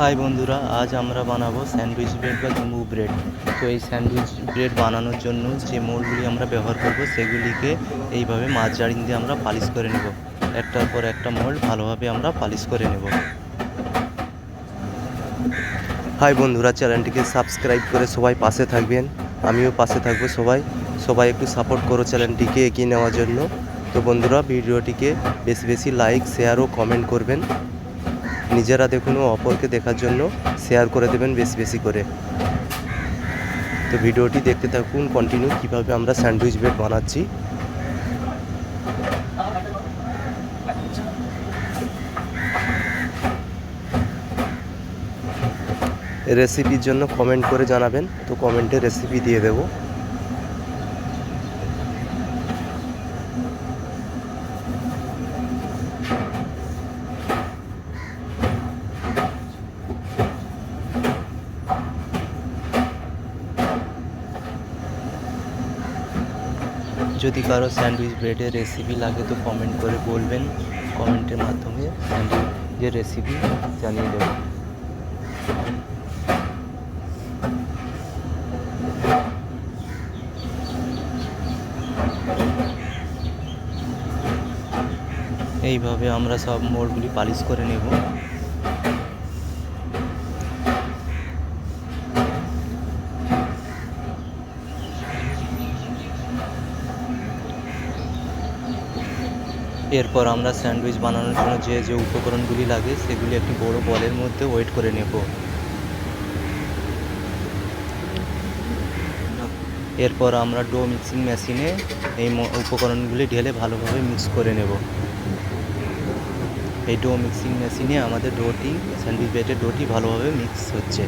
High বন্ধুরা, আজ আমরা বানাবো স্যান্ডউইচ ব্রেড বা জুম্বু ব্রেড। তো এই স্যান্ডউইচ ব্রেড বানানোর জন্য যে মোল্ডগুলি আমরা ব্যবহার করব সেগুলিকে এইভাবে মাঝারিন দিয়ে আমরা পালিশ করে নেব। একটার পর একটা মোল্ড ভালোভাবে আমরা পালিশ করে নেব। হাই বন্ধুরা, চ্যানেলটিকে সাবস্ক্রাইব করে সবাই পাশে থাকবেন, আমিও পাশে থাকবো। সবাই একটু সাপোর্ট করো চ্যানেলটিকে এগিয়ে নেওয়ার জন্য। তো বন্ধুরা, ভিডিওটিকে বেশি বেশি লাইক, শেয়ার ও কমেন্ট করবেন। নিজেরা দেখুন ও অপরকে দেখার জন্য শেয়ার করে দেবেন বেশি বেশি করে। তো ভিডিওটি দেখতে থাকুন কন্টিনিউ, কীভাবে আমরা স্যান্ডউইচ ব্রেড বানাচ্ছি। রেসিপির জন্য কমেন্ট করে জানাবেন, তো কমেন্টে রেসিপি দিয়ে দেব। যদি কারো স্যান্ডউইচ ব্রেডের রেসিপি লাগে তো কমেন্ট করে বলবেন, কমেন্টের মাধ্যমে স্যান্ডউইচের রেসিপি জানিয়ে দেব। এইভাবে আমরা সব মোল্ডগুলি পালিশ করে নেব। এরপর আমরা স্যান্ডউইচ বানানোর জন্য যে উপকরণগুলি লাগে সেগুলি একটি বড় বলের মধ্যে ওয়েট করে নেব। এরপর আমরা ডো মিক্সিং মেশিনে এই উপকরণগুলি ঢেলে ভালোভাবে মিক্স করে নেব। এই ডো মিক্সিং মেশিনে আমাদের স্যান্ডউইচ ব্রেডের ডোটি ভালোভাবে মিক্স হচ্ছে।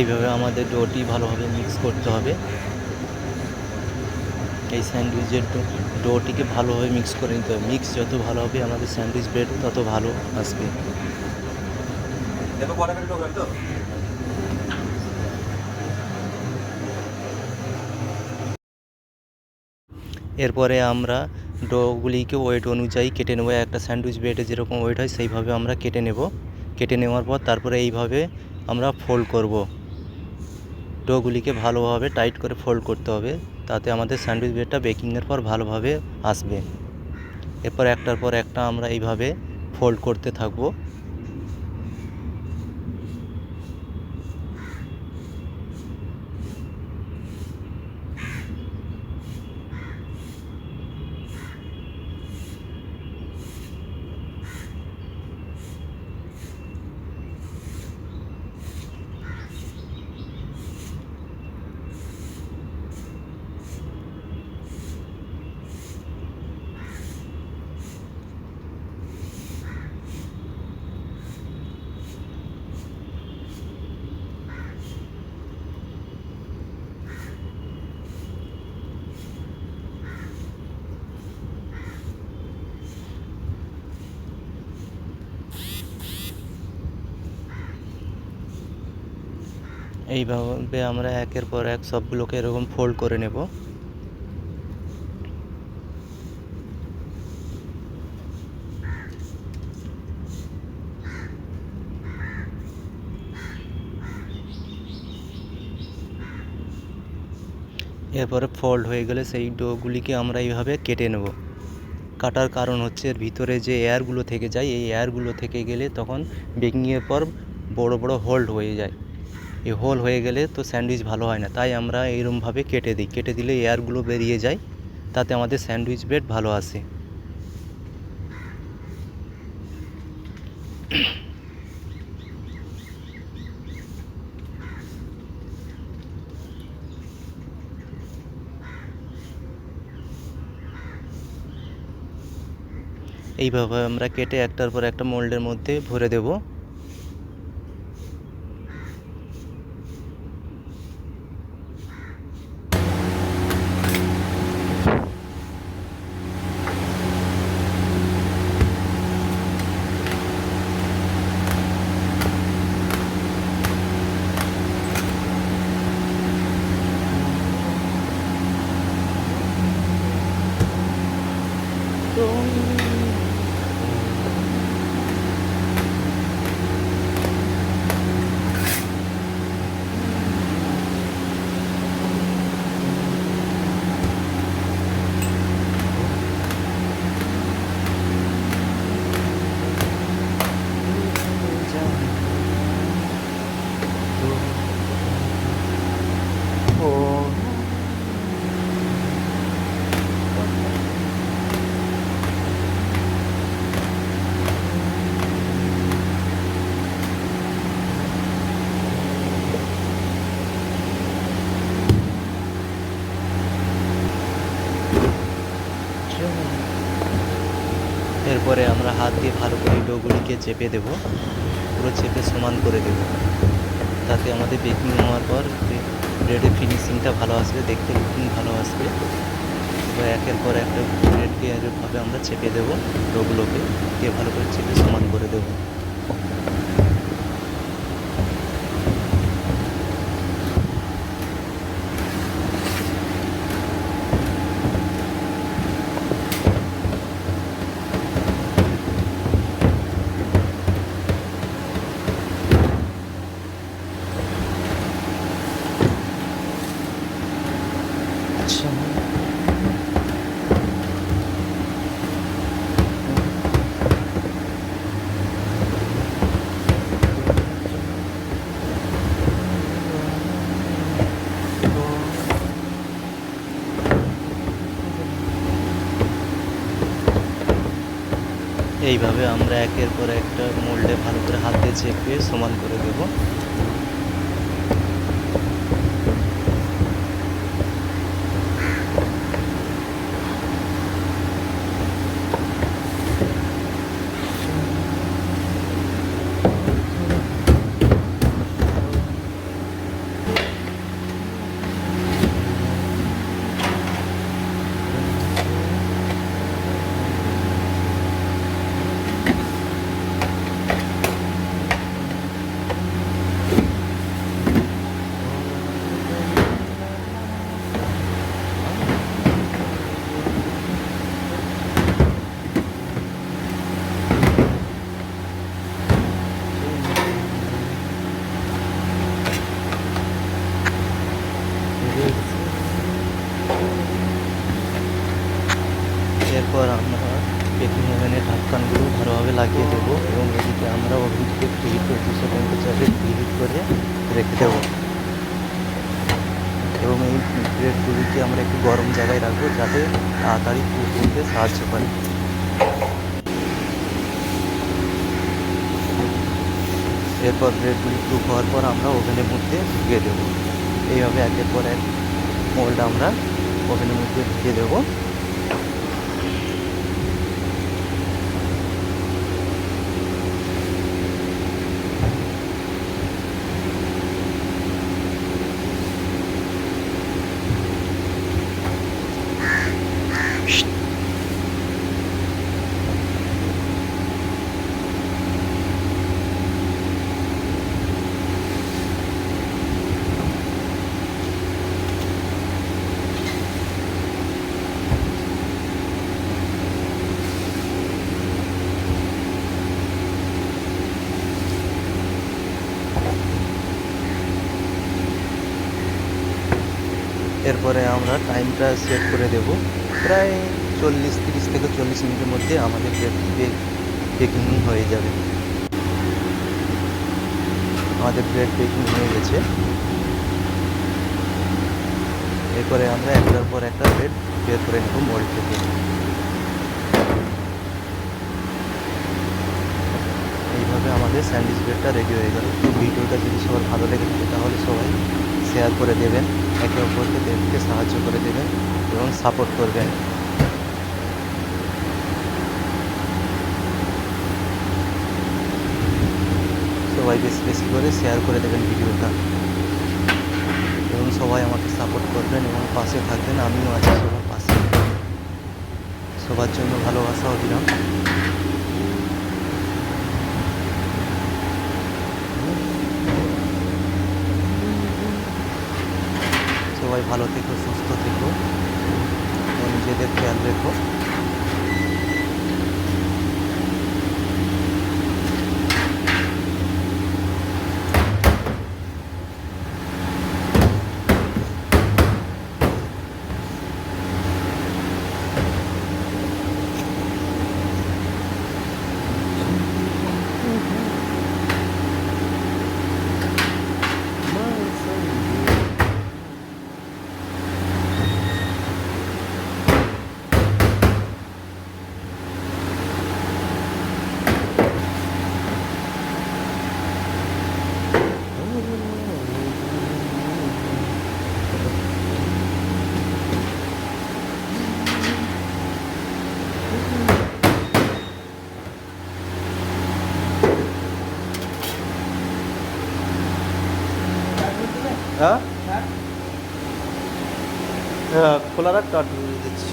এইভাবে আমাদের ডোটি ভালোভাবে মিক্স করতে হবে। এই স্যান্ডউইচের ডোটিকে ভালোভাবে মিক্স করে নিতে হবে। মিক্স যত ভালো হবে আমাদের স্যান্ডউইচ ব্রেড তত ভালো আসবে। এরপরে আমরা ডোগুলিকে ওয়েট অনুযায়ী কেটে নেব। একটা স্যান্ডউইচ ব্রেডে যেরকম ওয়েট হয় সেইভাবে আমরা কেটে নেব। কেটে নেওয়ার পর তারপরে এইভাবে আমরা ফোল্ড করব। ডোগুলিকে ভালোভাবে টাইট করে ফোল্ড করতে হবে, তাতে আমাদের স্যান্ডউইচ ব্রেডটা বেকিংয়ের পর ভালোভাবে আসবে। এরপর একটার পর একটা আমরা এইভাবে ফোল্ড করতে থাকবো। এইভাবে আমরা একের পর এক সবগুলোকে এরকম ফোল্ড করে নেব। এরপরে ফোল্ড হয়ে গেলে সেই ডোগুলিকে আমরা এইভাবে কেটে নেব। কাটার কারণ হচ্ছে এর ভিতরে যে এয়ারগুলো থেকে যায়, এই এয়ারগুলো থেকে গেলে তখন বেকিংয়ের পর বড় বড় হোল হয়ে যায়। এই হোল হয়ে গেলে তো স্যান্ডউইচ ভালো হয় না, তাই আমরা এইরকমভাবে কেটে দিই। কেটে দিলে এয়ারগুলো বেরিয়ে যায়, তাতে আমাদের স্যান্ডউইচ ব্রেড ভালো আসে। এইভাবে আমরা কেটে একটার পর একটা মোল্ডের মধ্যে ভরে দেব। এরপরে আমরা হাত দিয়ে ভালো করে ডোগুলিকে চেপে দেব, পুরো চেপে সমান করে দেব, তাতে আমাদের বেকিং হওয়ার পর ব্রেডের ফিনিশিংটা ভালো আসবে, দেখতে লুকিং ভালো আসবে। এবার একের পর একটা ব্রেডকে এরভাবে আমরা চেপে দেবো, ডোগুলোকে দিয়ে ভালো করে চেপে সমান করে দেবো। এইভাবে আমরা একের পর একটা মোল্ডে ভালো করে হাত দিয়ে চেপে সমান করে দেব। এরপর আমরা বেকিং ওভেনের ঢাকনাগুলো ভালোভাবে লাগিয়ে দেবো এবং এদিকে আমরা ওভেনটিকে প্রিহিট করে 200 টেম্পারেচারে প্রিহিট করে রেখে দেবো এবং এই ব্রেডগুলিকে আমরা একটু গরম জায়গায় রাখবো যাতে তাড়াতাড়ি কুক করতে সাহায্য করে। এরপর ব্রেডগুলি কুক হওয়ার পর আমরা ওভেনের মধ্যে ঢুকিয়ে দেবো। এইভাবে একের পর এক মোল্ড আমরা ওভেনের মধ্যে ঢুকিয়ে দেবো। এরপরে আমরা টাইমটা সেট করে দেব, প্রায় 30 থেকে 40 মিনিটের মধ্যে আমাদের ব্রেডটি বেকিং হয়ে যাবে। আমাদের ব্রেড বেকিং হয়ে গেছে। এরপরে আমরা একটার পর একটা ব্রেড বের করে নেব মোল্ড থেকে। এইভাবে আমাদের স্যান্ডউইচ ব্রেডটা রেডি হয়ে গেল। তো ভিডিওটা যদি সবার ভালো লেগে থাকে তাহলে সবাই শেয়ার করে দেবেন, একে অপরকে দেখতে সাহায্য করে দেবেন এবং সাপোর্ট করবেন। সবাই বেশি বেশি করে শেয়ার করে দেবেন ভিডিওটা এবং সবাই আমাকে সাপোর্ট করবেন এবং পাশে থাকবেন। আমিও আছি সবার পাশে। সবার জন্য ভালোবাসা অবিরাম। সবাই ভালো থেকো, সুস্থ থেকো এবং নিজেদের খেয়াল রেখো। হ্যাঁ হ্যাঁ খোলা রাখ কাট দিচ্ছি